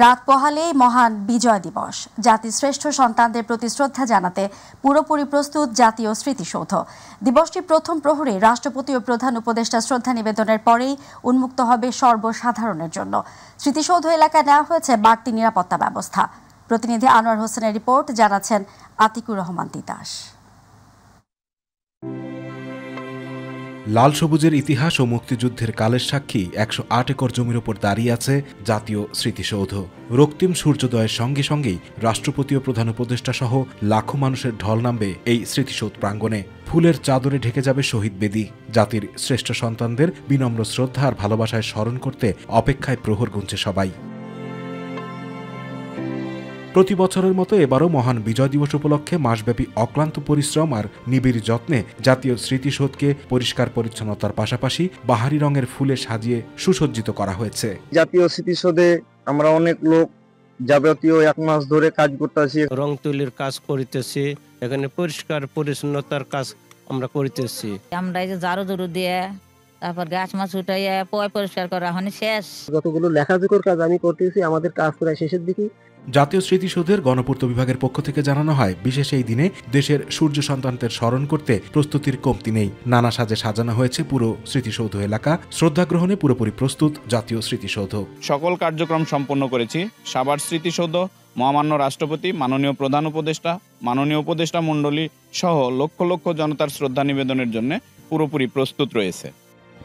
রাত পোহালেই মহান বিজয় দিবস। জাতির শ্রেষ্ঠ সন্তানদের প্রতি শ্রদ্ধা জানাতে পুরোপুরি প্রস্তুত জাতীয় স্মৃতিসৌধ। দিবসটি প্রথম প্রহরে রাষ্ট্রপতি ও প্রধান উপদেষ্টা শ্রদ্ধা নিবেদনের পরেই উন্মুক্ত হবে সর্বসাধারণের জন্য। স্মৃতিসৌধ এলাকায় নেওয়া হয়েছে বাড়তি নিরাপত্তা ব্যবস্থা। প্রতিনিধি আনোয়ার হোসেনের রিপোর্ট, জানাচ্ছেন আতিকুর রহমান তিতাস। লাল সবুজের ইতিহাস ও মুক্তিযুদ্ধের কালের সাক্ষী ১০৮ একর জমির ওপর দাঁড়িয়ে আছে জাতীয় স্মৃতিসৌধ। রক্তিম সূর্যোদয়ের সঙ্গে সঙ্গেই রাষ্ট্রপতি ও প্রধান উপদেষ্টা সহ লাখো মানুষের ঢল নামবে এই স্মৃতিসৌধ প্রাঙ্গণে। ফুলের চাদরে ঢেকে যাবে শহীদ বেদি। জাতির শ্রেষ্ঠ সন্তানদের বিনম্র শ্রদ্ধা আর ভালোবাসায় স্মরণ করতে অপেক্ষায় প্রহর গুনছে সবাই। প্রতি বছরের মতো এবারও মহান বিজয় দিবস উপলক্ষে মাসব্যাপী অক্লান্ত পরিশ্রম আর নিবিড় যত্নে জাতীয় স্মৃতিসৌধকে পরিষ্কার পরিচ্ছন্নতার পাশাপাশি বাহারি রঙের ফুলে সাজিয়ে সুসজ্জিত করা হয়েছে। জাতীয় স্মৃতিসৌধে আমরা অনেক লোক যাবতীয় 1 মাস ধরে কাজ করতেছি, রং তুলির কাজ করিতেছি, এখানে পরিষ্কার পরিচ্ছন্নতার কাজ আমরা করিতেছি। আমরা এই যে ঝাড়ু দিয়ে তারপর গাছ মাছ উঠাইয়া পরিষ্কার করা হয়নি শেষ। যতগুলো লেখাজোখার কাজ আমি করতেছি, আমাদের কাজ প্রায় শেষের দিকে। জাতীয় স্মৃতিসৌধের গণপূর্ত বিভাগের পক্ষ থেকে জানানো হয়, বিশেষ এই দিনে দেশের সূর্য সন্তানদের স্মরণ করতে প্রস্তুতির কমতি নেই। নানা সাজে সাজানো হয়েছে পুরো স্মৃতিসৌধ এলাকা। শ্রদ্ধা গ্রহণে পুরোপুরি প্রস্তুত জাতীয় স্মৃতিসৌধ। সকল কার্যক্রম সম্পন্ন করেছি। সাভার স্মৃতিসৌধ মহামান্য রাষ্ট্রপতি, মাননীয় প্রধান উপদেষ্টা, মাননীয় উপদেষ্টা মণ্ডলী সহ লক্ষ লক্ষ জনতার শ্রদ্ধা নিবেদনের জন্য পুরোপুরি প্রস্তুত রয়েছে।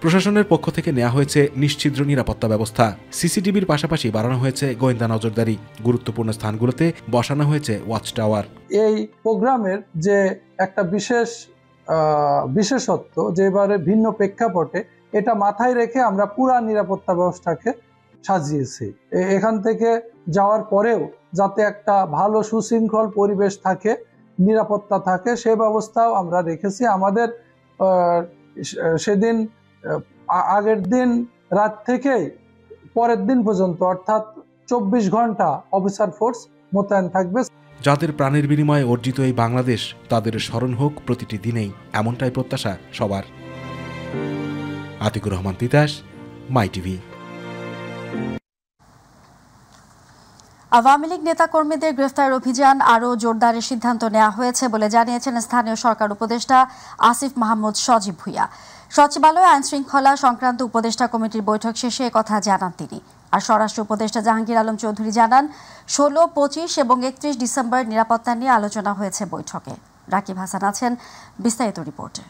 প্রশাসনের পক্ষ থেকে নেওয়া হয়েছে নিশ্ছিদ্র নিরাপত্তা ব্যবস্থা। সিসিটিভির পাশাপাশি বাড়ানো হয়েছে গোয়েন্দা নজরদারি। গুরুত্বপূর্ণ স্থানগুলোতে বসানো হয়েছে ওয়াচ টাওয়ার। এই প্রোগ্রামের যে একটা বিশেষত্ব, যে এবারে ভিন্ন প্রেক্ষাপটে, এটা মাথায় রেখে আমরা পুরা নিরাপত্তা ব্যবস্থাকে সাজিয়েছি। এখান থেকে যাওয়ার পরেও যাতে একটা ভালো সুশৃঙ্খল পরিবেশ থাকে, নিরাপত্তা থাকে, সে ব্যবস্থাও আমরা রেখেছি। আমাদের সেদিন আগের দিন রাত থেকে পরের দিন পর্যন্ত অর্থাৎ 24 ঘন্টা অফিসার ফোর্স মোতায়েন থাকবে। যাদের প্রাণের বিনিময়ে অর্জিত এই বাংলাদেশ, তাদের স্মরণ হোক প্রতিটি দিনেই, এমনটাই প্রত্যাশা সবার। আতিকুর রহমান তিতাস, মাই টিভি। আওয়ামী লীগ নেতাকর্মীদের গ্রেফতার অভিযান আরও জোরদারের সিদ্ধান্ত নেওয়া হয়েছে বলে জানিয়েছেন স্থানীয় সরকার উপদেষ্টা আসিফ মাহমুদ সজীব ভুঁইয়া। সচিবালয়ে আইন শৃঙ্খলা সংক্রান্ত উপদেষ্টা কমিটির বৈঠক শেষে একথা জানান তিনি। আর স্বরাষ্ট্র উপদেষ্টা জাহাঙ্গীর আলম চৌধুরী জানান, 16, 25 এবং 31 ডিসেম্বর নিরাপত্তা নিয়ে আলোচনা হয়েছে বৈঠকে। রাকিব হাসান আছেন বিস্তারিত রিপোর্টে।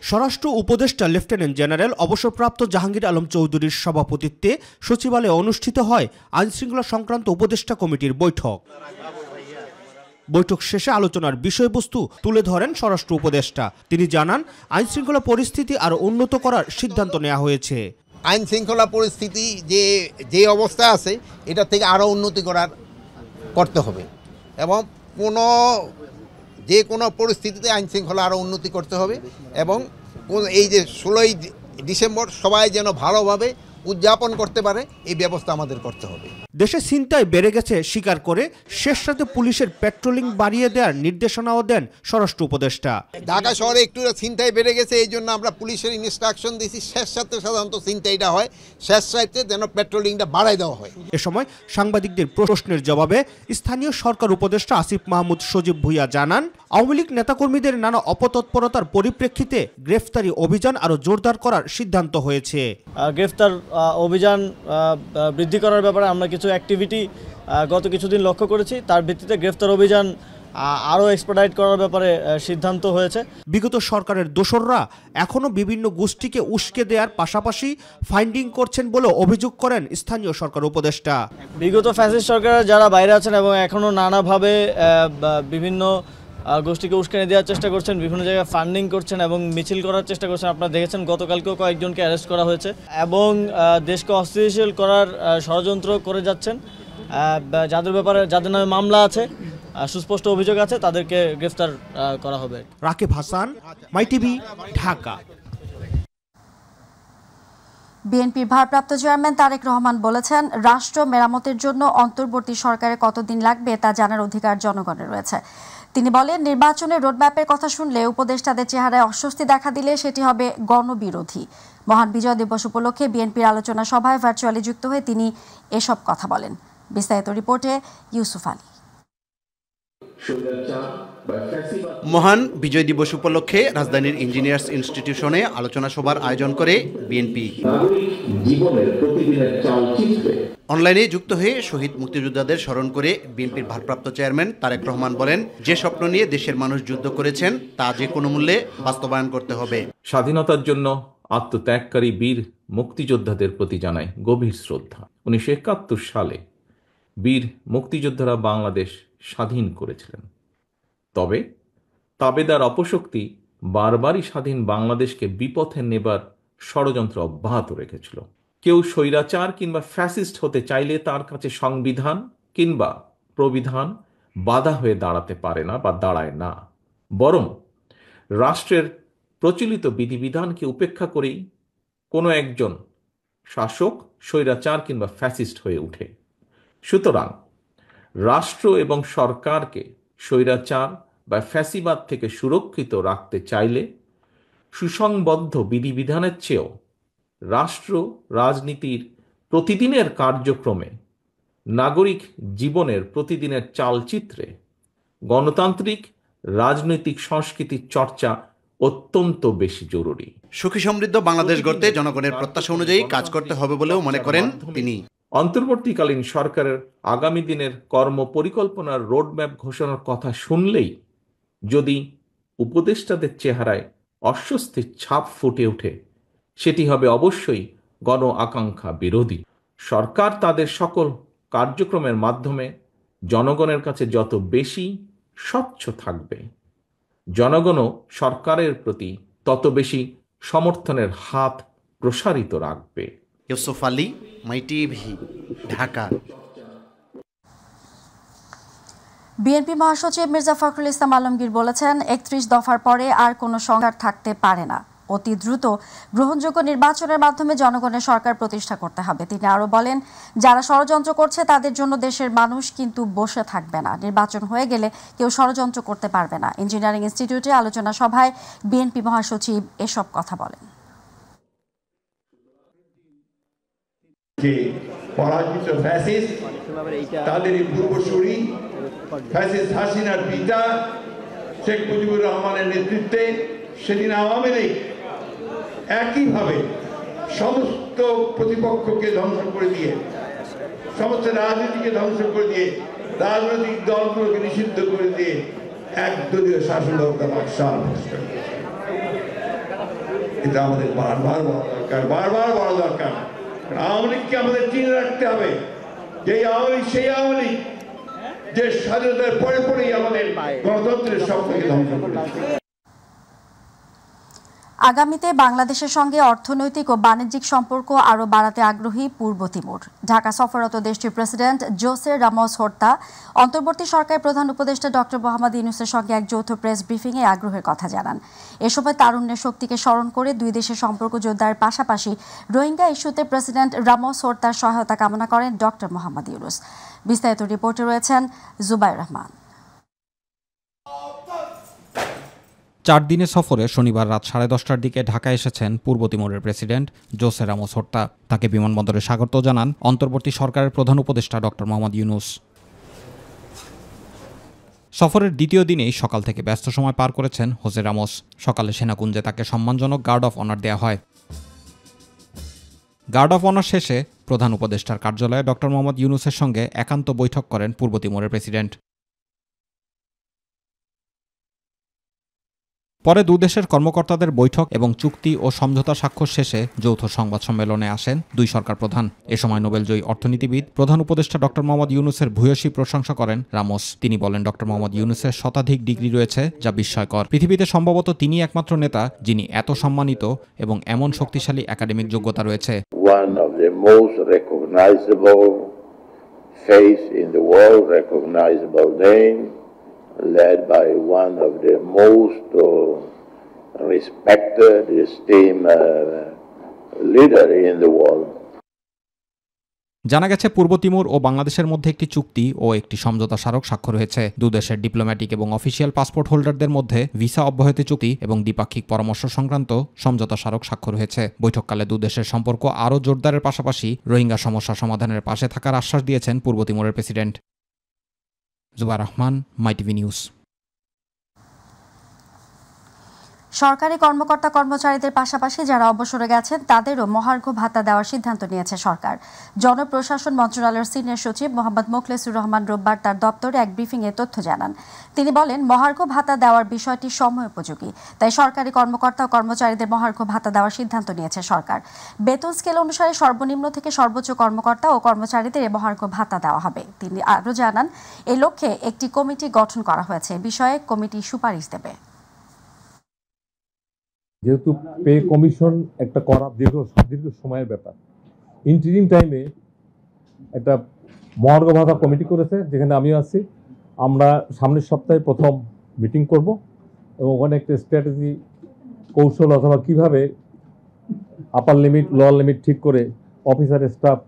স্বরাষ্ট্র উপদেষ্টা লেফটেন্যান্ট জেনারেল অবসরপ্রাপ্ত জাহাঙ্গীর আলম চৌধুরীর সভাপতিত্বে সচিবালয়ে অনুষ্ঠিত হয় আইনশৃঙ্খলা সংক্রান্ত উপদেষ্টা কমিটির বৈঠক। বৈঠক শেষে আলোচনার বিষয়বস্তু তুলে ধরেন স্বরাষ্ট্র উপদেষ্টা। তিনি জানান, আইনশৃঙ্খলা পরিস্থিতি আরও উন্নত করার সিদ্ধান্ত নেওয়া হয়েছে। আইনশৃঙ্খলা পরিস্থিতি যে অবস্থা আছে, এটা থেকে আরও উন্নতি করতে হবে এবং যে কোনো পরিস্থিতিতে আইনশৃঙ্খলা আরও উন্নতি করতে হবে এবং এই যে 16ই ডিসেম্বর সবাই যেন ভালোভাবে উদযাপন করতে পারে, এই ব্যবস্থা আমাদের করতে হবে। দেশে ছিনতাই বেড়ে গেছে স্বীকার করে শেষ রাতে পুলিশের পেট্রোলিং বাড়িয়ে দেওয়ার নির্দেশনাও দেন স্বরাষ্ট্র উপদেষ্টা। ঢাকা শহরে একটু ছিনতাই বেড়ে গেছে, এই জন্য আমরা পুলিশের ইনস্ট্রাকশন দিয়েছি, শেষ রাতে সাধারণত ছিনতাইটা হয়, শেষ রাতে যেন পেট্রোলিংটা বাড়াই দেওয়া হয়। এ সময় সাংবাদিকদের প্রশ্নের জবাবে স্থানীয় সরকার উপদেষ্টা আসিফ মাহমুদ সজীব ভুঁইয়া জানান, আওয়ামী লীগ নেতাকর্মীদের নানা অপতৎপরতার পরিপ্রেক্ষিতে গ্রেফতারি অভিযান আরও জোরদার করার সিদ্ধান্ত হয়েছে। গ্রেফতার অভিযান বৃদ্ধি করার ব্যাপারে আমরা কিছু অ্যাক্টিভিটি গত কিছুদিন লক্ষ্য করেছি, তার ভিত্তিতে গ্রেফতার অভিযান আরও এক্সপার্টাইট করার ব্যাপারে সিদ্ধান্ত হয়েছে। বিগত সরকারের দোসররা এখনও বিভিন্ন গোষ্ঠীকে উস্কে দেওয়ার পাশাপাশি ফাইন্ডিং করছেন বলে অভিযোগ করেন স্থানীয় সরকার উপদেষ্টা। বিগত ফ্যাসিস্ট সরকারের যারা বাইরে আছেন এবং এখনও নানাভাবে বিভিন্ন গোষ্ঠীকে উস্কানি দেওয়ার চেষ্টা করছেন, বিভিন্ন জায়গায় ফান্ডিং করছেন এবং মিছিল করার চেষ্টা করছেন। আপনারা দেখেছেন গতকালকেও কয়েকজনকে অ্যারেস্ট করা হয়েছে এবং দেশকে অস্থিতিশীল করার ষড়যন্ত্র করে যাচ্ছেন। যাদের নামে মামলা আছে, সুস্পষ্ট অভিযোগ আছে, তাদেরকে গ্রেফতার করা হবে। রাকিব হাসান, মাই টিভি, ঢাকা। বিএনপির ভারপ্রাপ্ত চেয়ারম্যান তারেক রহমান বলেছেন, রাষ্ট্র মেরামতের জন্য অন্তর্বর্তী সরকারের কতদিন লাগবে তা জানার অধিকার জনগণের রয়েছে। তিনি বলেন, নির্বাচনের রোডম্যাপের কথা শুনলে উপদেষ্টাদের চেহারায় অস্বস্তি দেখা দিলে সেটি হবে গণবিরোধী। মহান বিজয় দিবস উপলক্ষে বিএনপির আলোচনা সভায় ভার্চুয়ালি যুক্ত হয়ে তিনি এসব কথা বলেন। বিস্তারিত রিপোর্টে ইউসুফ আলী। মহান বিজয় দিবস উপলক্ষে রাজধানীর ইঞ্জিনিয়ার্স ইনস্টিটিউশনে আলোচনা সভার আয়োজন করে বিএনপি। অনলাইনে যুক্ত হয়ে শহীদ মুক্তিযোদ্ধাদের স্মরণ করে বিএনপির ভারপ্রাপ্ত চেয়ারম্যান তারেক রহমান বলেন, যে স্বপ্ন নিয়ে দেশের মানুষ যুদ্ধ করেছেন তা যে কোনো মূল্যে বাস্তবায়ন করতে হবে। স্বাধীনতার জন্য আত্মত্যাগকারী বীর মুক্তিযোদ্ধাদের প্রতি জানাই গভীর শ্রদ্ধা। 1971 সালে বীর মুক্তিযোদ্ধারা বাংলাদেশ স্বাধীন করেছিলেন। তবে তাবেদার অপশক্তি বারবারই স্বাধীন বাংলাদেশকে বিপথে নেবার ষড়যন্ত্র অব্যাহত রেখেছিল। কেউ স্বৈরাচার কিংবা ফ্যাসিস্ট হতে চাইলে তার কাছে সংবিধান কিংবা প্রবিধান বাধা হয়ে দাঁড়াতে পারে না বা দাঁড়ায় না, বরং রাষ্ট্রের প্রচলিত বিধিবিধানকে উপেক্ষা করেই কোনো একজন শাসক স্বৈরাচার কিংবা ফ্যাসিস্ট হয়ে ওঠে। সুতরাং রাষ্ট্র এবং সরকারকে স্বৈরাচার বা ফ্যাসিবাদ থেকে সুরক্ষিত রাখতে চাইলে সুসংবদ্ধ বিধিবিধানের চেয়েও রাষ্ট্র রাজনীতির প্রতিদিনের কার্যক্রমে, নাগরিক জীবনের প্রতিদিনের চালচিত্রে গণতান্ত্রিক রাজনৈতিক সংস্কৃতির চর্চা অত্যন্ত বেশি জরুরি। সুখী সমৃদ্ধ বাংলাদেশ গড়তে জনগণের প্রত্যাশা অনুযায়ী কাজ করতে হবে বলেও মনে করেন তিনি। অন্তর্বর্তীকালীন সরকারের আগামী দিনের কর্ম পরিকল্পনার রোডম্যাপ ঘোষণার কথা শুনলেই যদি উপদেষ্টাদের চেহারায় অস্বস্তির ছাপ ফুটে ওঠে, সেটি হবে অবশ্যই গণ আকাঙ্ক্ষা বিরোধী। সরকার তাদের সকল কার্যক্রমের মাধ্যমে জনগণের কাছে যত বেশি স্বচ্ছ থাকবে, জনগণও সরকারের প্রতি তত বেশি সমর্থনের হাত প্রসারিত রাখবে। ইউসুফ আলী, মাই টিভি, ঢাকা। বিএনপি মহাসচিব মির্জা ফখরুল ইসলাম আলমগীর বলেছেন, 31 দফার পরে আর কোনো সংস্কার থাকতে পারে না। অতি দ্রুত গ্রহণযোগ্য নির্বাচনের মাধ্যমে জনগণের সরকার প্রতিষ্ঠা করতে হবে। তিনি আরও বলেন, যারা ষড়যন্ত্র করছে তাদের জন্য দেশের মানুষ কিন্তু বসে থাকবে না। নির্বাচন হয়ে গেলে কেউ ষড়যন্ত্র করতে পারবে না। ইঞ্জিনিয়ারিং ইনস্টিটিউটে আলোচনা সভায় বিএনপি মহাসচিব এসব কথা বলেন। পরাজিত ফ্যাসিস্ট, তাদের পূর্বসূরি ফ্যাসিস্ট হাসিনার পিতা শেখ মুজিবুর রহমানের নেতৃত্বে সেদিন আওয়ামী লীগ একইভাবে সমস্ত প্রতিপক্ষকে ধ্বংস করে দিয়ে, সমস্ত রাজনীতিকে ধ্বংস করে দিয়ে, রাজনৈতিক দলগুলোকে নিষিদ্ধ করে দিয়ে একদলীয় শাসন ব্যবস্থা বাকশাল। এটা আমাদের বারবার বলা দরকার। আওয়ামী লীগকে আমাদের চিনে রাখতে হবে যে আওয়ামী লীগ সেই আওয়ামী লীগ যে স্বাধীনতার পরে পরেই আমাদের গণতন্ত্রের স্বপ্নকে ধ্বংস করেছে। আগামীতে বাংলাদেশের সঙ্গে অর্থনৈতিক ও বাণিজ্যিক সম্পর্ক আরও বাড়াতে আগ্রহী পূর্ব তিমুর। ঢাকা সফররত দেশটির প্রেসিডেন্ট জোসে রামোস হোর্তা অন্তর্বর্তী সরকারের প্রধান উপদেষ্টা ডক্টর মোহাম্মদ ইউনূসের সঙ্গে এক যৌথ প্রেস ব্রিফিংয়ে আগ্রহের কথা জানান। এ সময় তারুণ্যের শক্তিকে স্মরণ করে দুই দেশের সম্পর্ক জোরদারের পাশাপাশি রোহিঙ্গা ইস্যুতে প্রেসিডেন্ট রামোস হোর্তার সহায়তা কামনা করেন ডক্টর মোহাম্মদ ইউনূস। বিস্তারিত রিপোর্টে রয়েছেন জুবাইর রহমান। 4 দিনের সফরে শনিবার রাত 10:30টার দিকে ঢাকা এসেছেন পূর্ব তিমুরের প্রেসিডেন্ট জোসে রামোস হোর্তা। তাকে বিমানবন্দরে স্বাগত জানান অন্তর্বর্তী সরকারের প্রধান উপদেষ্টা ডক্টর মোহাম্মদ ইউনূস। সফরের দ্বিতীয় দিনেই সকাল থেকে ব্যস্ত সময় পার করেছেন হোসে রামোস। সকালে সেনাকুঞ্জে তাকে সম্মানজনক গার্ড অফ অনার দেওয়া হয়। গার্ড অফ অনার শেষে প্রধান উপদেষ্টার কার্যালয়ে ডক্টর মোহাম্মদ ইউনূসের সঙ্গে একান্ত বৈঠক করেন পূর্ব তিমুরের প্রেসিডেন্ট। পরে দুদেশের কর্মকর্তাদের বৈঠক এবং চুক্তি ও সমঝোতা স্বাক্ষর শেষে যৌথ সংবাদ সম্মেলনে আসেন দুই সরকার প্রধান। এ সময় নোবেলজয়ী অর্থনীতিবিদ প্রধান উপদেষ্টা ডক্টর মোহাম্মদ ইউনূসের ভূয়সী প্রশংসা করেন রামোস। তিনি বলেন, ডক্টর মোহাম্মদ ইউনূসের শতাধিক ডিগ্রি রয়েছে, যা বিস্ময়কর। পৃথিবীতে সম্ভবত তিনি একমাত্র নেতা যিনি এত সম্মানিত এবং এমন শক্তিশালী একাডেমিক যোগ্যতা রয়েছে। One of the most recognizable face in the world, recognizable name, led by one of the most respected, esteemed leader in the world. জানা গেছে পূর্ব তিমুর ও বাংলাদেশের মধ্যে একটি চুক্তি ও একটি সমঝোতা স্মারক স্বাক্ষর হয়েছে। দুদেশের ডিপ্লোম্যাটিক এবং অফিসিয়াল পাসপোর্ট হোল্ডারদের মধ্যে ভিসা অব্যাহতি চুক্তি এবং দ্বিপাক্ষিক পরামর্শ সংক্রান্ত সমঝোতা স্মারক স্বাক্ষর হয়েছে। বৈঠককালে দুদেশের সম্পর্ক আরও জোরদারের পাশাপাশি রোহিঙ্গা সমস্যা সমাধানের পাশে থাকার আশ্বাস দিয়েছেন পূর্ব তিমুরের president. Zubair Rahman, MyTV news. সরকারি কর্মকর্তা কর্মচারীদের পাশাপাশি যারা অবসরে গেছেন তাদেরও মহার্ঘ ভাতা দেওয়ার সিদ্ধান্ত নিয়েছে সরকার। জনপ্রশাসন মন্ত্রণালয়ের সিনিয়র সচিব মোহাম্মদ মোখলেসুর রহমান রোববার তার দপ্তরে এক ব্রিফিংয়ে তথ্য জানান। তিনি বলেন, মহার্ঘ ভাতা দেওয়ার বিষয়টি সময়োপযোগী, তাই সরকারি কর্মকর্তা ও কর্মচারীদের মহার্ঘ ভাতা দেওয়ার সিদ্ধান্ত নিয়েছে সরকার। বেতন স্কেল অনুসারে সর্বনিম্ন থেকে সর্বোচ্চ কর্মকর্তা ও কর্মচারীদের এই মহার্ঘ ভাতা দেওয়া হবে। তিনি আরও জানান, এই লক্ষ্যে একটি কমিটি গঠন করা হয়েছে। বিষয়ে কমিটি সুপারিশ দেবে। যেহেতু পে কমিশন একটা করা দীর্ঘ সময়ের ব্যাপার, ইন্টারিম টাইমে একটা মহার্ঘ ভাতা কমিটি করেছে, যেখানে আমিও আছি। আমরা সামনের সপ্তাহে প্রথম মিটিং করব এবং ওখানে একটা স্ট্র্যাটেজি কৌশল অথবা কিভাবে আপার লিমিট লোয়ার লিমিট ঠিক করে অফিসার স্টাফ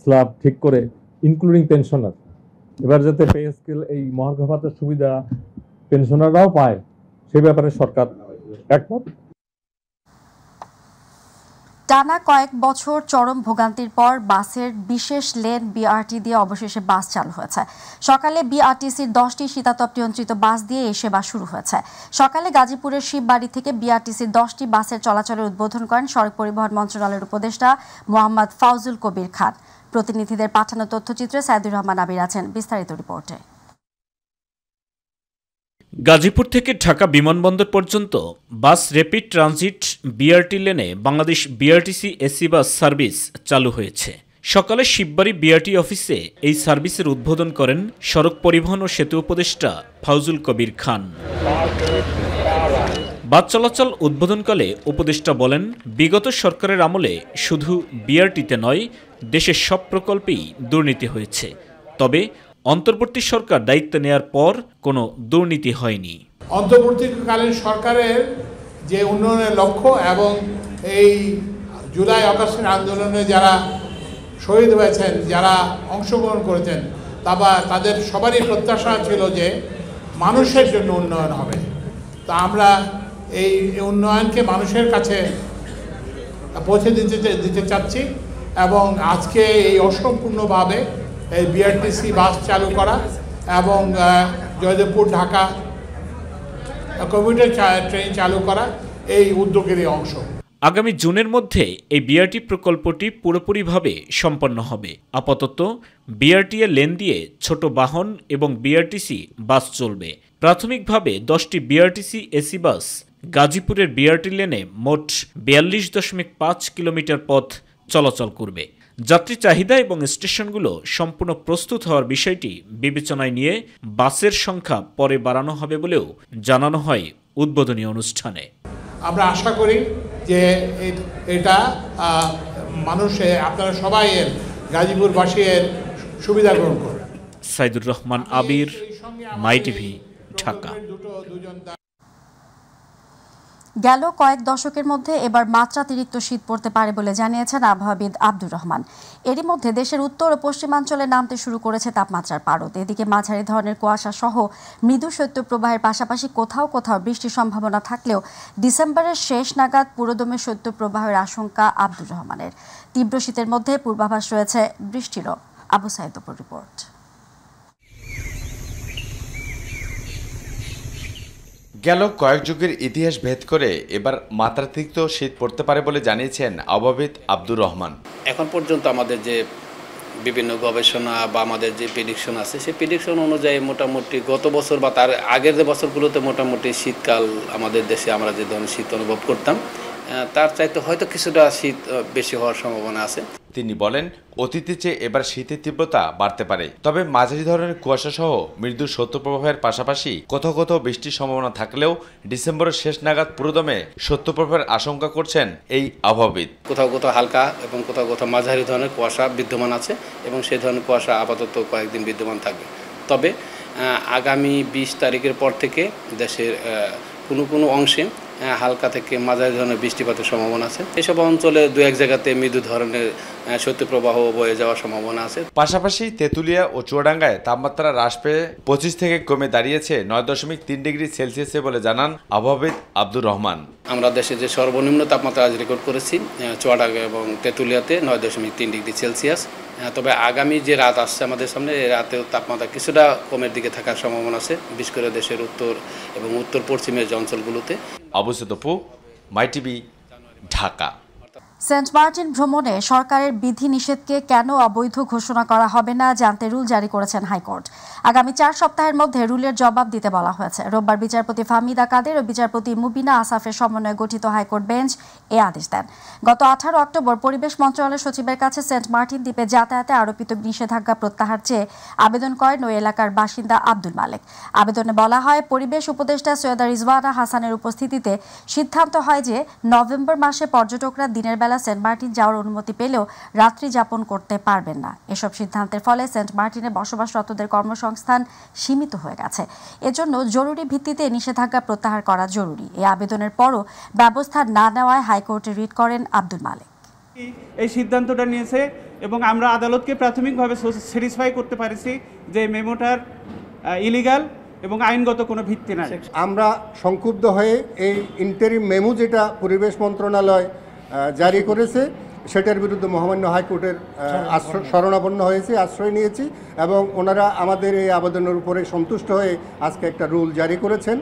স্ল্যাব ঠিক করে ইনক্লুডিং পেনশনার, এবার যাতে পে স্কেল এই মহার্ঘ ভাতার সুবিধা পেনশনাররাও পায় সে ব্যাপারে সরকার একমত। টানা কয়েক বছর চরম ভোগান্তির পর বাসের বিশেষ লেন বিআরটি দিয়ে অবশেষে বাস চালু হয়েছে। সকালে বিআরটিসির 10টি শীতাতপ নিয়ন্ত্রিত বাস দিয়ে এই সেবা শুরু হয়েছে। সকালে গাজীপুরের শিববাড়ি থেকে বিআরটিসির 10টি বাসের চলাচলের উদ্বোধন করেন সড়ক পরিবহন মন্ত্রণালয়ের উপদেষ্টা মোহাম্মদ ফাউজুল কবির খান। প্রতিনিধিদের পাঠানো তথ্যচিত্রে সাইদুর রহমান আবির আছেন বিস্তারিত রিপোর্টে। গাজীপুর থেকে ঢাকা বিমানবন্দর পর্যন্ত বাস র্যাপিড ট্রানজিট বিআরটি লেনে Bangladesh BRTC AC bus service চালু হয়েছে। সকালে শিববাড়ি বিআরটি অফিসে এই সার্ভিসের উদ্বোধন করেন সড়ক পরিবহন ও সেতু উপদেষ্টা ফাউজুল কবির খান। বাস চলাচল উদ্বোধনকালে উপদেষ্টা বলেন, বিগত সরকারের আমলে শুধু বিআরটিতে নয়, দেশের সব প্রকল্পেই দুর্নীতি হয়েছে। তবে অন্তর্বর্তী সরকার দায়িত্ব নেয়ার পর কোনো দুর্নীতি হয়নি। অন্তর্বর্তীকালীন সরকারের যে উন্নয়নের লক্ষ্য এবং এই জুলাই আগস্টের আন্দোলনে যারা শহীদ হয়েছেন, যারা অংশগ্রহণ করেছেন, তাদের সবারই প্রত্যাশা ছিল যে মানুষের জন্য উন্নয়ন হবে। তা আমরা এই উন্নয়নকে মানুষের কাছে পৌঁছে দিতে চাচ্ছি এবং আজকে এই অসম্পূর্ণভাবে এই বিআরটিসি বাস চালু করা এবং জয়দেবপুর ঢাকা কমিউটার ট্রেন চালু করা এই উদ্যোগেরই অংশ। আগামী জুনের মধ্যে এই বিআরটি প্রকল্পটি পুরোপুরিভাবে সম্পন্ন হবে। আপাতত বিআরটি এর লেন দিয়ে ছোট বাহন এবং বিআরটিসি বাস চলবে। প্রাথমিকভাবে 10টি বিআরটিসি এসি বাস গাজীপুরের বিআরটি লেনে মোট 42.5 কিলোমিটার পথ চলাচল করবে। যাত্রী চাহিদা এবং স্টেশনগুলো সম্পূর্ণ প্রস্তুত হওয়ার বিষয়টি বিবেচনায় নিয়ে বাসের সংখ্যা পরে বাড়ানো হবে বলেও জানানো হয় উদ্বোধনী অনুষ্ঠানে। আমরা আশা করি যে এটা মানুষে আপনারা সবাই এর গাজীপুরবাসী এর সুবিধা গ্রহণ করবেন। সাইদুর রহমান আবির, মাইটিভি, ঢাকা। গেল কয়েক দশকের মধ্যে এবার মাত্রাতিরিক্ত শীত পড়তে পারে বলে জানিয়েছেন আবহাওয়াবিদ আব্দুর রহমান। এরই মধ্যে দেশের উত্তর ও পশ্চিমাঞ্চলে নামতে শুরু করেছে তাপমাত্রার পারদ। এদিকে মাঝারি ধরনের কুয়াশা সহ মৃদু শৈত্যপ্রবাহের পাশাপাশি কোথাও কোথাও বৃষ্টির সম্ভাবনা থাকলেও ডিসেম্বরের শেষ নাগাদ পুরোদমে শৈত্যপ্রবাহের আশঙ্কা আব্দুর রহমানের। তীব্র শীতের মধ্যে পূর্বাভাস রয়েছে বৃষ্টিরও। আবু সাইদ রিপোর্ট। গেল কয়েক যুগের ইতিহাস ভেদ করে এবার মাত্রাতিরিক্ত শীত পড়তে পারে বলে জানিয়েছেন আবহাওয়াবিদ আব্দুর রহমান। এখন পর্যন্ত আমাদের যে বিভিন্ন গবেষণা বা আমাদের যে প্রেডিকশন আছে সেই প্রেডিকশন অনুযায়ী মোটামুটি গত বছর বা তার আগের যে বছরগুলোতে মোটামুটি শীতকাল আমাদের দেশে আমরা যে ধরনের শীত অনুভব করতাম তার চাইতে হয়তো কিছুটা শীত বেশি হওয়ার সম্ভাবনা আছে। তিনি বলেন, অতীতের চেয়ে এবার শীতের তীব্রতা বাড়তে পারে, তবে মাঝারি ধরনের কুয়াশা সহ মৃদু শৈত্যপ্রবাহের পাশাপাশি কোথাও কোথাও বৃষ্টির সম্ভাবনা থাকলেও ডিসেম্বরের শেষ নাগাদ পুরোদমে শৈত্যপ্রবাহের আশঙ্কা করছেন এই আবহাওয়াবিদ। কোথাও কোথাও হালকা এবং কোথাও কোথাও মাঝারি ধরনের কুয়াশা বিদ্যমান আছে এবং সেই ধরনের কুয়াশা আপাতত কয়েকদিন বিদ্যমান থাকবে। তবে আগামী 20 তারিখের পর থেকে দেশের কোনো অংশে হালকা থেকে মাঝারি ধরনের বৃষ্টিপাতের সম্ভাবনা আছে। এসব অঞ্চলে দু এক জায়গাতে মৃদু ধরনের শৈত্যপ্রবাহ বয়ে যাওয়ার সম্ভাবনা আছে। পাশাপাশি তেঁতুলিয়া ও চুয়াডাঙ্গায় তাপমাত্রা হ্রাস পেয়ে 25 থেকে কমে দাঁড়িয়েছে 9.3 ডিগ্রি সেলসিয়াসে বলে জানান আবহাওয়াবিদ আব্দুর রহমান। আমরা দেশে যে সর্বনিম্ন তাপমাত্রা আজ রেকর্ড করেছি চুয়াডাঙ্গা এবং তেঁতুলিয়াতে 9.3 ডিগ্রি সেলসিয়াস। তবে আগামী যে রাত আসছে আমাদের সামনে, এই রাতেও তাপমাত্রা কিছুটা কমের দিকে থাকার সম্ভাবনা আছে, বিশেষ করে দেশের উত্তর এবং উত্তর পশ্চিমের যে অঞ্চলগুলোতে। অবস্থিত মাই টিভি, ঢাকা। সেন্ট মার্টিন ভ্রমণে সরকারের বিধি নিষেধকে কেন অবৈধ ঘোষণা করা হবে না জানতে রুল জারি করেছেন হাইকোর্ট। আগামী 4 সপ্তাহের মধ্যে রুলের জবাব দিতে বলা হয়েছে। রোববার বিচারপতি ফাহমিদা কাদের ও বিচারপতি মুবিনা আসাফের সমন্বয়ে গঠিত হাইকোর্ট বেঞ্চ এ আদেশ দেন। গত 18 অক্টোবর পরিবেশ মন্ত্রণালয় সচিবের কাছে সেন্ট মার্টিন দ্বীপে যাতায়াতে আরোপিত নিষেধাজ্ঞা প্রত্যাহার চেয়ে আবেদন করেন ওই এলাকার বাসিন্দা আব্দুল মালেক। আবেদনে বলা হয়, পরিবেশ উপদেষ্টা সৈয়দা রিজওয়ানা হাসানের উপস্থিতিতে সিদ্ধান্ত হয় যে নভেম্বর মাসে পর্যটকরা দিনের বেলা সেন্ট মার্টিন যাওয়ার অনুমতি পেলেও রাত্রি যাপন করতে পারবেন না। এসব সিদ্ধান্তের ফলে সেন্ট মার্টিনে বসবাসরতদের কর্মসংস্থান সীমিত হয়ে গেছে। এজন্য জরুরি ভিত্তিতে নিষেধাজ্ঞা প্রত্যাহার করা জরুরি। এই আবেদনের পরও ব্যবস্থা না নেওয়ায় হাইকোর্টে রিট করেন আব্দুল মালেক। এই সিদ্ধান্তটা নিয়েছে এবং আমরা আদালতকে প্রাথমিকভাবে স্যাটিসফাই করতে পারছি যে মেমোটার ইলিগাল এবং আইনগত কোনো ভিত্তি নাই। আমরা সংক্ষুব্ধ হয়ে এই ইন্টারিম মেমো যেটা পরিবেশ মন্ত্রণালয় জারি করেছে সেটার বিরুদ্ধে মহামান্য হাইকোর্টের শরণাপন্ন হয়েছি, আশ্রয় নিয়েছি এবং ওনারা আমাদের এই আবেদনের উপরে সন্তুষ্ট হয়ে আজকে একটা রুল জারি করেছেন।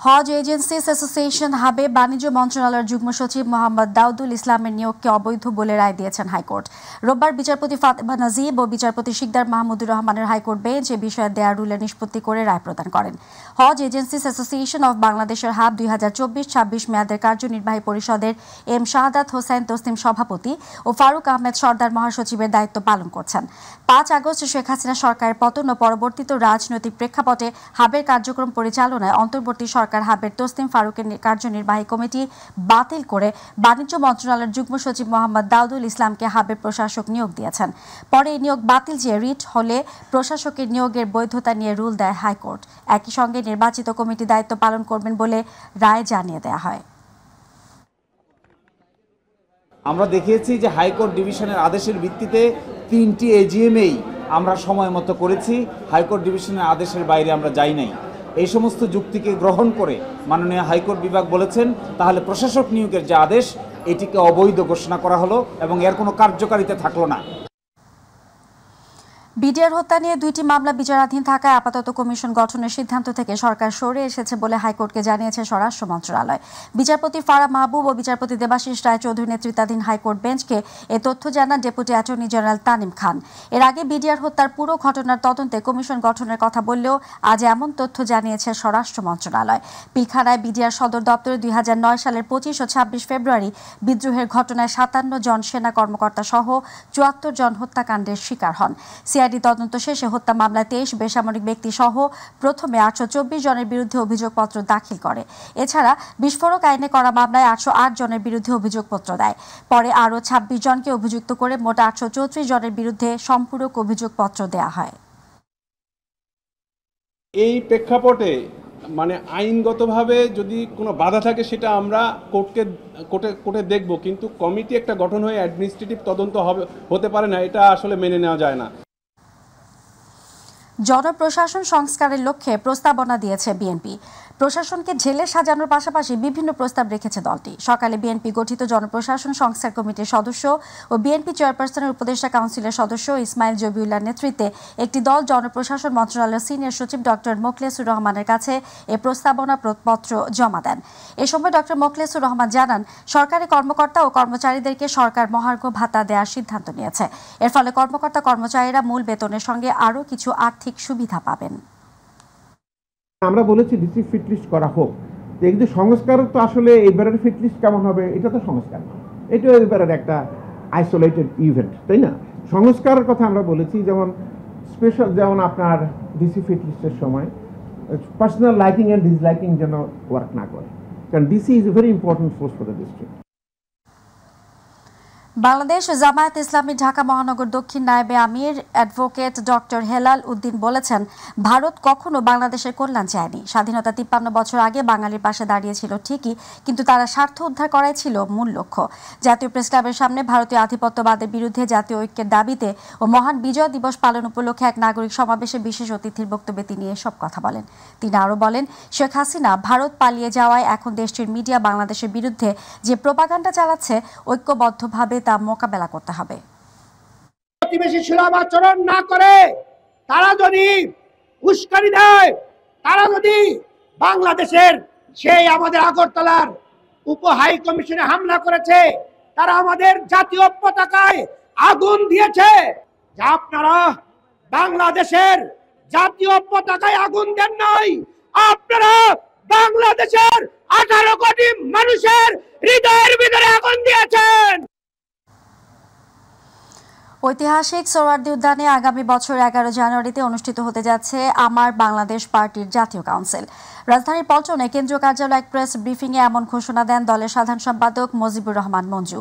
হজ এজেন্সিস অ্যাসোসিয়েশন হাবে বাণিজ্য মন্ত্রণালয়ের যুগ্ম সচিব মোহাম্মদ দাউদুল ইসলামের নিয়োগকে অবৈধ বলে রায় দিয়েছেন হাইকোর্ট। রোববার বিচারপতি ফাতেমা নাজিব ও বিচারপতি শিকদার মাহমুদুর রহমানের হাইকোর্ট বেঞ্চ এ বিষয়ে দেয়া রুলের নিষ্পত্তি করে রায় প্রদান করেন। হজ এজেন্সিস অ্যাসোসিয়েশন অব বাংলাদেশের হাব 2024-26 মেয়াদের কার্যনির্বাহী পরিষদের এম শাহাদাত হোসেন তসলিম সভাপতি ও ফারুক আহমেদ সর্দার মহাসচিবের দায়িত্ব পালন করছেন। 5 আগস্ট শেখ হাসিনা সরকারের পতন ও পরবর্তীত রাজনৈতিক প্রেক্ষাপটে হাবের কার্যক্রম পরিচালনায় অন্তর্বর্তী সরকার হাবের তসলিম ফারুকের কার্যনির্বাহী কমিটি বাতিল করে বাণিজ্য মন্ত্রণালয়ের যুগ্ম সচিব মোহাম্মদ দাউদুল ইসলামকে হাবের প্রশাসক নিয়োগ দিয়েছেন। পরে এই নিয়োগ বাতিল চেয়ে রিট হলে প্রশাসকের নিয়োগের বৈধতা নিয়ে রুল দেয় হাইকোর্ট। একই সঙ্গে নির্বাচিত কমিটি দায়িত্ব পালন করবেন বলে রায় জানিয়ে দেওয়া হয়। আমরা দেখিয়েছি যে হাইকোর্ট ডিভিশনের আদেশের ভিত্তিতে 3টি এজিএমএই আমরা সময় মতো করেছি। হাইকোর্ট ডিভিশনের আদেশের বাইরে আমরা যাই নাই। এই সমস্ত যুক্তিকে গ্রহণ করে মাননীয় হাইকোর্ট বিভাগ বলেছেন তাহলে প্রশাসক নিয়োগের যে আদেশ এটিকে অবৈধ ঘোষণা করা হলো এবং এর কোনো কার্যকারিতা থাকলো না। বিডিআর হত্যা নিয়ে 2টি মামলা বিচারাধীন থাকায় আপাতত কমিশন গঠনের সিদ্ধান্ত থেকে সরকার সরে এসেছে বলে হাইকোর্টকে জানিয়েছে স্বরাষ্ট্র মন্ত্রণালয়। বিচারপতি ফারা মাহবুব ও বিচারপতি দেবাশিস রায়চৌধুরী নেতৃত্বাধীন হাইকোর্ট বেঞ্চকে এ তথ্য জানান ডেপুটি অ্যাটর্নি জেনারেল তানিম খান। এর আগে বিডিআর হত্যার পুরো ঘটনার তদন্তে কমিশন গঠনের কথা বললেও আজ এমন তথ্য জানিয়েছে স্বরাষ্ট্র মন্ত্রণালয়। পিলখানায় বিডিআর সদর দপ্তরে 2009 সালের 25 ও 26 ফেব্রুয়ারি বিদ্রোহের ঘটনায় 57 জন সেনা কর্মকর্তা সহ 74 জন হত্যাকাণ্ডের শিকার হন। সিআইডি তদন্ত শেষে হত্যা মামলায় 23 বেসামরিক ব্যক্তি সহ প্রথমে 824 জনের বিরুদ্ধে অভিযোগপত্র দাখিল করে। এছাড়া বিস্ফোরক আইনে করা মামলায় 808 জনের বিরুদ্ধে অভিযোগপত্র দেয়। পরে আরও 26 জনকে অভিযুক্ত করে মোট 834 জনের বিরুদ্ধে সম্পূরক অভিযোগপত্র দেয়া হয়। এই প্রেক্ষাপটে আইনগতভাবে যদি কোনো বাধা থাকে সেটা আমরা কোর্টে দেখব, কিন্তু কমিটি একটা গঠন হয়ে অ্যাডমিনিস্ট্রেটিভ তদন্ত হতে পারে না, এটা আসলে মেনে নেওয়া যায় না। জনপ্রশাসন সংস্কারের লক্ষ্যে প্রস্তাবনা দিয়েছে বিএনপি। প্রশাসনকে ঢেলে সাজানোর পাশাপাশি বিভিন্ন প্রস্তাব রেখেছে দলটি। সকালে বিএনপি গঠিত জনপ্রশাসন সংস্কার কমিটির সদস্য ও বিএনপি চেয়ারপারসনের উপদেষ্টা কাউন্সিলের সদস্য ইসমাইল জবিউল্লাহর নেতৃত্বে একটি দল জনপ্রশাসন মন্ত্রণালয়ের সিনিয়র সচিব ডক্টর মোখলেসুর রহমানের কাছে এ প্রস্তাবনা পত্র জমা দেন। এ সময় ডক্টর মোখলেসুর রহমান জানান, সরকারি কর্মকর্তা ও কর্মচারীদেরকে সরকার মহার্ঘ ভাতা দেওয়ার সিদ্ধান্ত নিয়েছে। এর ফলে কর্মকর্তা কর্মচারীরা মূল বেতনের সঙ্গে আরও কিছু আর্থিক সুবিধা পাবেন। আমরা বলেছি ডিস্ট্রিক্ট ফিট লিস্ট করা হোক, কিন্তু সংস্কার তো আসলে এবারের ফিট লিস্ট কেমন হবে এটা তো সংস্কার, এটাও এবারের একটা আইসোলেটেড ইভেন্ট, তাই না? সংস্কারের কথা আমরা বলেছি, যেমন স্পেশাল, যেমন আপনার ডিসি ফিট লিস্টের সময় পার্সোনাল লাইকিং অ্যান্ড ডিসলাইকিং যেন ওয়ার্ক না করে, কারণ DC is a very important force for the district. Bangladesh Jamaat ইসলামী ঢাকা মহানগর দক্ষিণ নায়েবে আমির অ্যাডভোকেট ডক্টর হেলাল উদ্দিন বলেছেন, ভারত কখনো বাংলাদেশের কল্যাণ চায়নি। স্বাধীনতা 53 বছর আগে বাঙালির পাশে দাঁড়িয়েছিল ঠিকই, কিন্তু তারা স্বার্থ উদ্ধার করাই ছিল মূল লক্ষ্য। জাতীয় প্রেস ক্লাবের সামনে ভারতীয় আধিপত্যবাদের বিরুদ্ধে জাতীয় ঐক্যের দাবিতে ও মহান বিজয় দিবস পালন উপলক্ষে এক নাগরিক সমাবেশে বিশেষ অতিথির বক্তব্যে তিনি এসব কথা বলেন। তিনি আরও বলেন, শেখ হাসিনা ভারত পালিয়ে যাওয়ায় এখন দেশটির মিডিয়া বাংলাদেশের বিরুদ্ধে যে প্রোপাগান্ডা চালাচ্ছে, ঐক্যবদ্ধভাবে তা মোকাবেলা করতে হবে। প্রতিবেশী সুলভ আচরণ না করে, তারা যদি উস্কানি দেয়, তারা যদি বাংলাদেশের সেই আমাদের আগরতলার উপ হাই কমিশনে হামলা করেছে, তারা আমাদের জাতীয় পতাকায় আগুন দিয়েছে, যা আপনারা বাংলাদেশের জাতীয় পতাকায় আগুন দেন নাই, আপনারা বাংলাদেশের 18 কোটি মানুষের হৃদয়ের ভিতরে আগুন দিয়েছেন। ঐতিহাসিক সোহরাওয়ার্দী উদ্যানে আগামী বছর 11 জানুয়ারিতে অনুষ্ঠিত হতে যাচ্ছে আমার বাংলাদেশ পার্টির জাতীয় কাউন্সিল। রাজধানীর পল্টনে কেন্দ্রীয় কার্যালয় এক প্রেস ব্রিফিংয়ে এমন ঘোষণা দেন দলের সাধারণ সম্পাদক মুজিবুর রহমান মঞ্জু।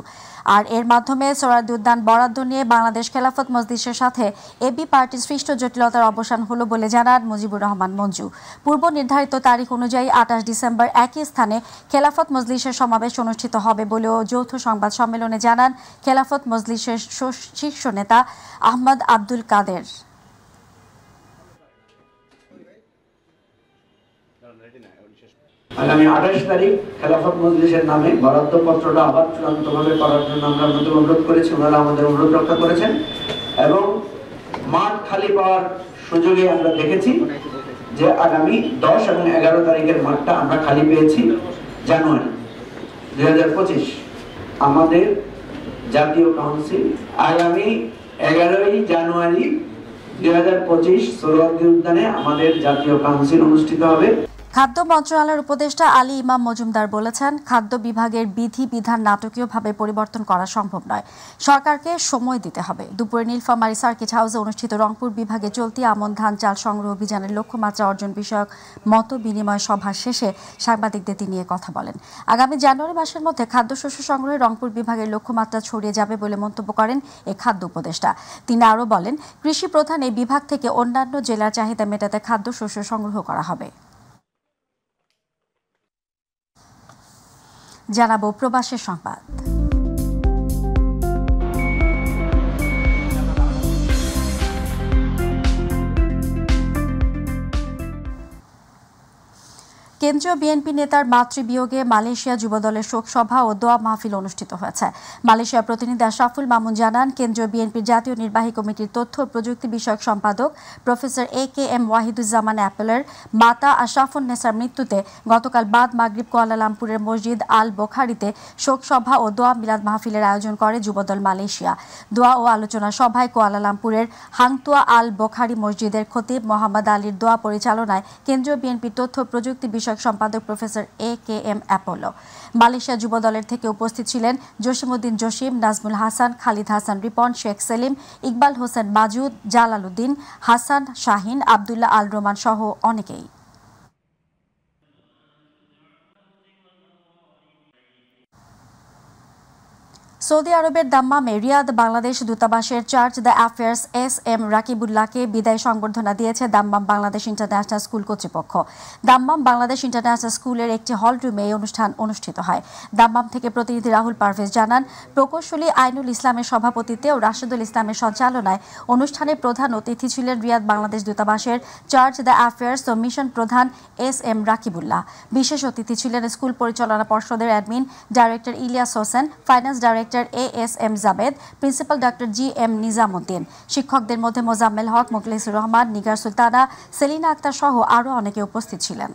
আর এর মাধ্যমে সোহরাওয়ার্দী উদ্যান বরাদ্দ নিয়ে বাংলাদেশ খেলাফত মজলিসের সাথে এবি পার্টির সৃষ্ট জটিলতার অবসান হলো বলে জানান মুজিবুর রহমান মঞ্জু। পূর্ব নির্ধারিত তারিখ অনুযায়ী 28 ডিসেম্বর একই স্থানে খেলাফত মজলিসের সমাবেশ অনুষ্ঠিত হবে বলেও যৌথ সংবাদ সম্মেলনে জানান খেলাফত মজলিসের শীর্ষ নেতা আহমদ আব্দুল কাদের। আগামী 28 তারিখ খেলাফত মজলিসের নামে বরাদ্দপত্রটা আবার চূড়ান্তভাবে করার জন্য আমরা নতুন অনুরোধ করেছি, ওনারা আমাদের অনুরোধ রক্ষা করেছেন এবং মাঠ খালি পাওয়ার সুযোগে আমরা দেখেছি যে আগামী 10 এবং 11 তারিখের মাঠটা আমরা খালি পেয়েছি। জানুয়ারি 2025 আমাদের জাতীয় কাউন্সিল আগামী 11 জানুয়ারি 2025 সোহরাওয়ার্দী উদ্যানে আমাদের জাতীয় কাউন্সিল অনুষ্ঠিত হবে। খাদ্য মন্ত্রণালয়ের উপদেষ্টা আলী ইমাম মজুমদার বলেছেন, খাদ্য বিভাগের বিধি বিধান নাটকীয়ভাবে পরিবর্তন করা সম্ভব নয়, সরকারকে সময় দিতে হবে। দুপুরে নীলফামারী সার্কিট হাউসে অনুষ্ঠিত রংপুর বিভাগে চলতি আমন ধান চাল সংগ্রহ অভিযানের লক্ষ্যমাত্রা অর্জন বিষয়ক মত বিনিময় সভা শেষে সাংবাদিকদের তিনি কথা বলেন। আগামী জানুয়ারি মাসের মধ্যে খাদ্যশস্য সংগ্রহে রংপুর বিভাগের লক্ষ্যমাত্রা ছড়িয়ে যাবে বলে মন্তব্য করেন এই খাদ্য উপদেষ্টা। তিনি আরও বলেন, কৃষি প্রধান এই বিভাগ থেকে অন্যান্য জেলার চাহিদা মেটাতে খাদ্যশস্য সংগ্রহ করা হবে। জানাবো প্রবাসের সংবাদ। কেন্দ্রীয় বিএনপি নেতার মাতৃবিয়োগে মালয়েশিয়া যুবদলের শোকসভা ও দোয়া মাহফিল অনুষ্ঠিত হয়েছে। মালয়েশিয়ার প্রতিনিধি আশরাফুল মামুন জানান, কেন্দ্রীয় বিএনপির জাতীয় নির্বাহী কমিটির তথ্য ও প্রযুক্তি বিষয়ক সম্পাদক প্রফেসর AKM ওয়াহিদুজ্জামান অ্যাপেলের মাতা আশরাফুন নেসার মৃত্যুতে গতকাল বাদ মাগরিব কুয়ালালামপুরের মসজিদ আল বোখারিতে শোকসভা ও দোয়া মিলাদ মাহফিলের আয়োজন করে যুবদল মালয়েশিয়া। দোয়া ও আলোচনা সভায় কুয়ালালামপুরের হাংতুয়া আল বোখারি মসজিদের খতিব মোহাম্মদ আলীর দোয়া পরিচালনায় কেন্দ্রীয় বিএনপির তথ্য প্রযুক্তি সম্পাদক প্রফেসর AKM অ্যাপোলো। মালয়েশিয়া যুবদলের থেকে উপস্থিত ছিলেন জসিমউদ্দিন জসিম, নাজমুল হাসান, খালিদ হাসান রিপন, শেখ সেলিম, ইকবাল হোসেন মাজুদ, জালালউদ্দিন, হাসান শাহিন, আবদুল্লাহ আল রোমান সহ অনেকেই। সৌদি আরবের দাম্মামে রিয়াদ বাংলাদেশ দূতাবাসের চার্জ দ্য অ্যাফেয়ার্স SM রাকিবুল্লাহকে বিদায় সংবর্ধনা দিয়েছে দাম্মাম বাংলাদেশ ইন্টারন্যাশনাল স্কুল কর্তৃপক্ষ। দাম্মাম বাংলাদেশ ইন্টারন্যাশনাল স্কুলের একটি হল রুমে এই অনুষ্ঠান অনুষ্ঠিত হয়। দাম্মাম থেকে প্রতিনিধি রাহুল পারভেজ জানান, প্রকৌশলী আইনুল ইসলামের সভাপতিত্বে ও রাশেদুল ইসলামের সঞ্চালনায় অনুষ্ঠানে প্রধান অতিথি ছিলেন রিয়াদ বাংলাদেশ দূতাবাসের চার্জ দ্য অ্যাফেয়ার্স ও মিশন প্রধান SM রাকিবুল্লাহ। বিশেষ অতিথি ছিলেন স্কুল পরিচালনা পর্ষদের admin director Ilias Hossain, finance director ASM Jabed, principal doctor GM Nizamuddin. শিক্ষকদের মধ্যে মোজাম্মেল হক, মুখলিসুর রহমান, নিগার সুলতানা, সেলিনা আক্তার সহ আরও অনেকে উপস্থিত ছিলেন।